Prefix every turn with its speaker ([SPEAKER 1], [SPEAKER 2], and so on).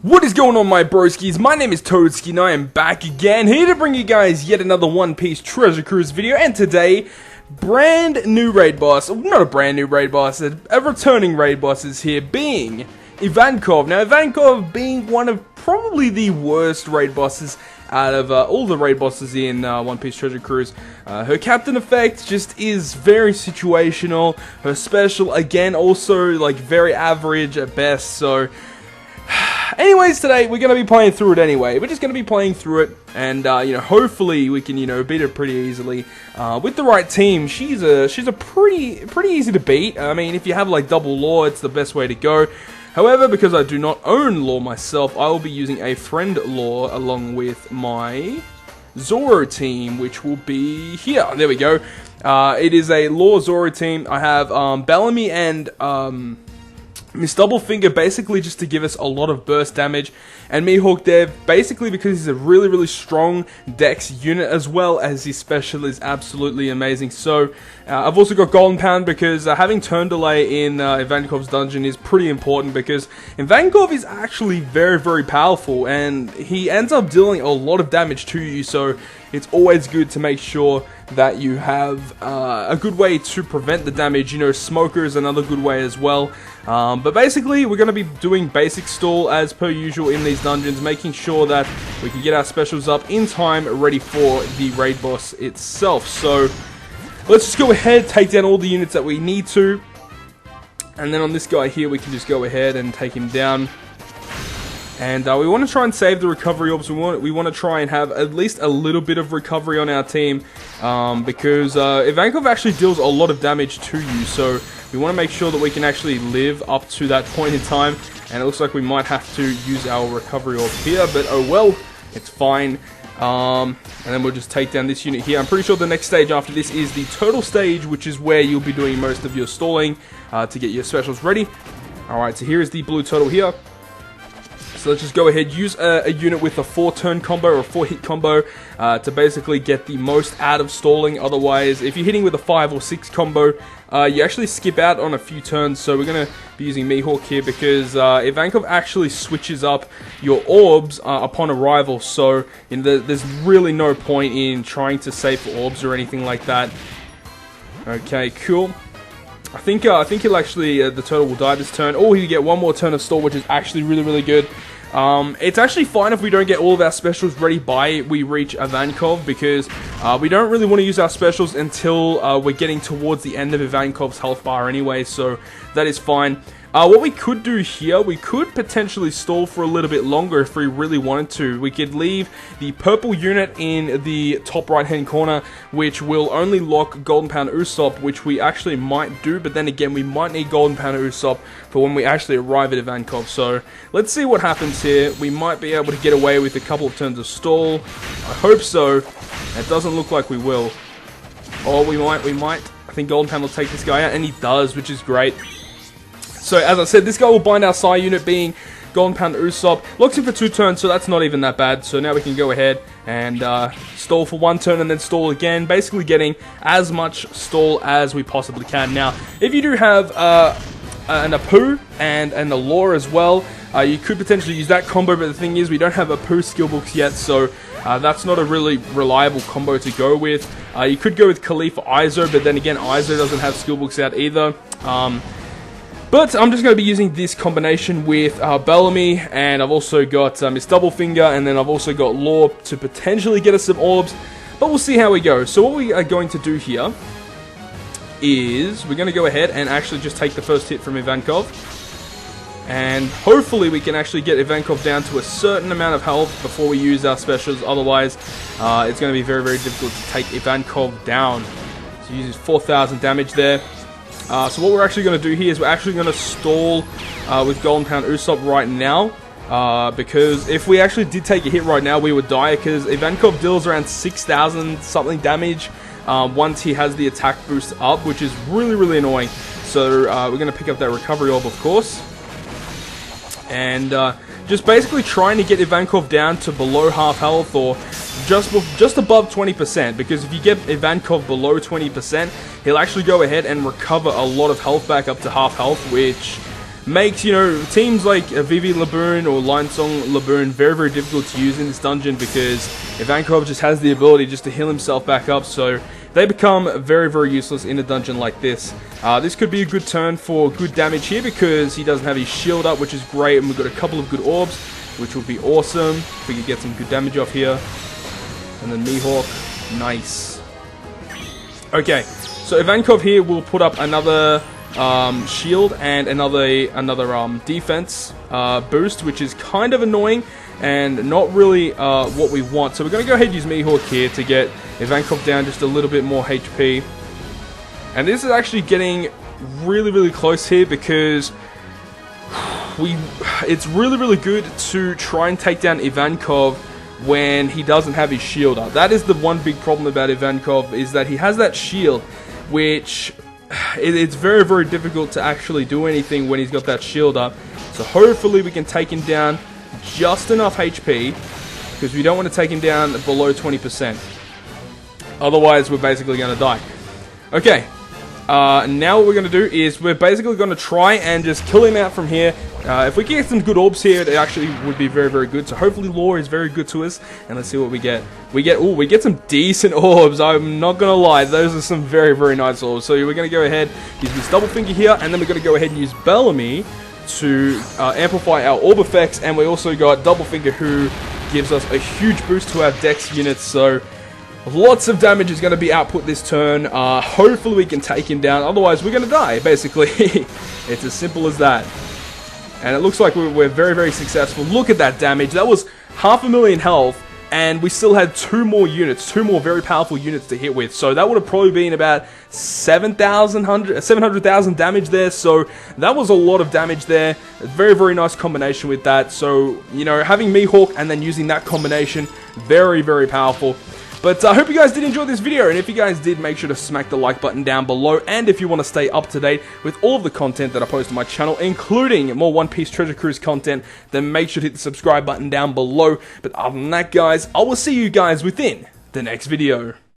[SPEAKER 1] What is going on, my broskies? My name is Toadski and I am back again, here to bring you guys yet another One Piece Treasure Cruise video. And today, brand new raid boss, not a brand new raid boss, a returning raid boss is here, being Ivankov. Now, Ivankov being one of probably the worst raid bosses out of all the raid bosses in One Piece Treasure Cruise. Her captain effect just is very situational. Her special, again, also like very average at best, so... Anyways, today we're going to be playing through it anyway. We're just going to be playing through it, and hopefully we can beat her pretty easily with the right team. She's a pretty easy to beat. I mean, if you have like double law, it's the best way to go. However, because I do not own law myself, I will be using a friend law along with my Zoro team, which will be here. There we go. It is a law Zoro team. I have Bellamy and Miss Doublefinger basically just to give us a lot of burst damage, and Mihawk Dev basically because he's a really strong dex unit, as well as his special is absolutely amazing. So I've also got Golden Pound because having turn delay in Ivankov's dungeon is pretty important, because Ivankov is actually very powerful and he ends up dealing a lot of damage to you, so it's always good to make sure that you have a good way to prevent the damage. Smoker is another good way as well. But basically, we're going to be doing basic stall as per usual in these dungeons, making sure that we can get our specials up in time, ready for the raid boss itself. So, let's just go ahead, take down all the units that we need to. And then on this guy here, we can just go ahead and take him down. And we want to try and save the recovery orbs. We want to try and have at least a little bit of recovery on our team, because Ivankov actually deals a lot of damage to you, so we want to make sure that we can actually live up to that point in time. And it looks like we might have to use our recovery orb here, but oh well, it's fine. And then we'll just take down this unit here. I'm pretty sure the next stage after this is the turtle stage, which is where you'll be doing most of your stalling to get your specials ready. Alright, so here is the blue turtle here. So let's just go ahead, use a unit with a 4-turn combo or a 4-hit combo to basically get the most out of stalling. Otherwise, if you're hitting with a 5 or 6 combo, you actually skip out on a few turns. So we're going to be using Mihawk here because Ivankov actually switches up your orbs upon arrival. So there's really no point in trying to save for orbs or anything like that. Okay, cool. I think he'll actually, the turtle will die this turn. Oh, he'll get one more turn of stall, which is actually really good. It's actually fine if we don't get all of our specials ready by we reach Ivankov, because we don't really want to use our specials until we're getting towards the end of Ivankov's health bar anyway, so that is fine. What we could do here, we could potentially stall for a little bit longer if we really wanted to. We could leave the purple unit in the top right hand corner, which will only lock Golden Pound Usopp, which we actually might do, but then again we might need Golden Pound Usopp for when we actually arrive at Ivankov. So let's see what happens here. We might be able to get away with a couple of turns of stall. I hope so. It doesn't look like we will. Or we might. I think Golden Pound will take this guy out, and he does, which is great. So, as I said, this guy will bind our Psy unit, being Golden Pound Usopp. Locks him for 2 turns, so that's not even that bad. So now we can go ahead and stall for 1 turn and then stall again. Basically getting as much stall as we possibly can. Now, if you do have an Apu and a Law as well, you could potentially use that combo, but the thing is, we don't have Apu skill books yet, so that's not a really reliable combo to go with. You could go with Khalifa Izo, but then again, Izo doesn't have skill books out either. But I'm just going to be using this combination with Bellamy, and I've also got Miss Doublefinger, and then I've also got Law to potentially get us some orbs, but we'll see how we go. So what we are going to do here is we're going to go ahead and actually just take the first hit from Ivankov, and hopefully we can actually get Ivankov down to a certain amount of health before we use our specials. Otherwise, it's going to be very difficult to take Ivankov down. So he uses 4,000 damage there. So what we're actually going to do here is we're actually going to stall with Golden Pound Usopp right now, because if we actually did take a hit right now, we would die, because Ivankov deals around 6,000 something damage once he has the attack boost up, which is really annoying. So we're going to pick up that recovery orb, of course, and just basically trying to get Ivankov down to below half health, or just above 20%, because if you get Ivankov below 20%, he'll actually go ahead and recover a lot of health back up to half health, which makes, teams like Vivi Laboon or Linesong Laboon very, very difficult to use in this dungeon, because Ivankov just has the ability just to heal himself back up, so they become very, very useless in a dungeon like this. This could be a good turn for good damage here, because he doesn't have his shield up, which is great, and we've got a couple of good orbs, which will be awesome if we can get some good damage off here. And then Mihawk, nice. Okay, so Ivankov here will put up another shield and another defense boost, which is kind of annoying and not really what we want. So we're going to go ahead and use Mihawk here to get Ivankov down just a little bit more HP. And this is actually getting really, really close here, because it's really, really good to try and take down Ivankov when he doesn't have his shield up. That is the one big problem about Ivankov, is that he has that shield, which it's very, very difficult to actually do anything when he's got that shield up. So hopefully we can take him down just enough HP, because we don't want to take him down below 20%. Otherwise, we're basically going to die. Okay, now what we're going to do is we're basically going to try and just kill him out from here. If we get some good orbs here, it actually would be very, very good. So hopefully lore is very good to us, and let's see what we get. We get some decent orbs. I'm not gonna lie, those are some very, very nice orbs. So we're gonna go ahead, use this double finger here, and then we're gonna go ahead and use Bellamy to amplify our orb effects. And we also got double finger, who gives us a huge boost to our dex units. So lots of damage is going to be output this turn. Hopefully we can take him down, otherwise we're going to die, basically. It's as simple as that. And it looks like we're very, very successful. Look at that damage. That was 500,000 health, and we still had two more very powerful units to hit with. So that would have probably been about 700,000 damage there. So that was a lot of damage there. A very, very nice combination with that. So, having Mihawk and then using that combination, very, very powerful. But I hope you guys did enjoy this video, and if you guys did, make sure to smack the like button down below. And if you want to stay up to date with all of the content that I post on my channel, including more One Piece Treasure Cruise content, then make sure to hit the subscribe button down below. But other than that, guys, I will see you guys within the next video.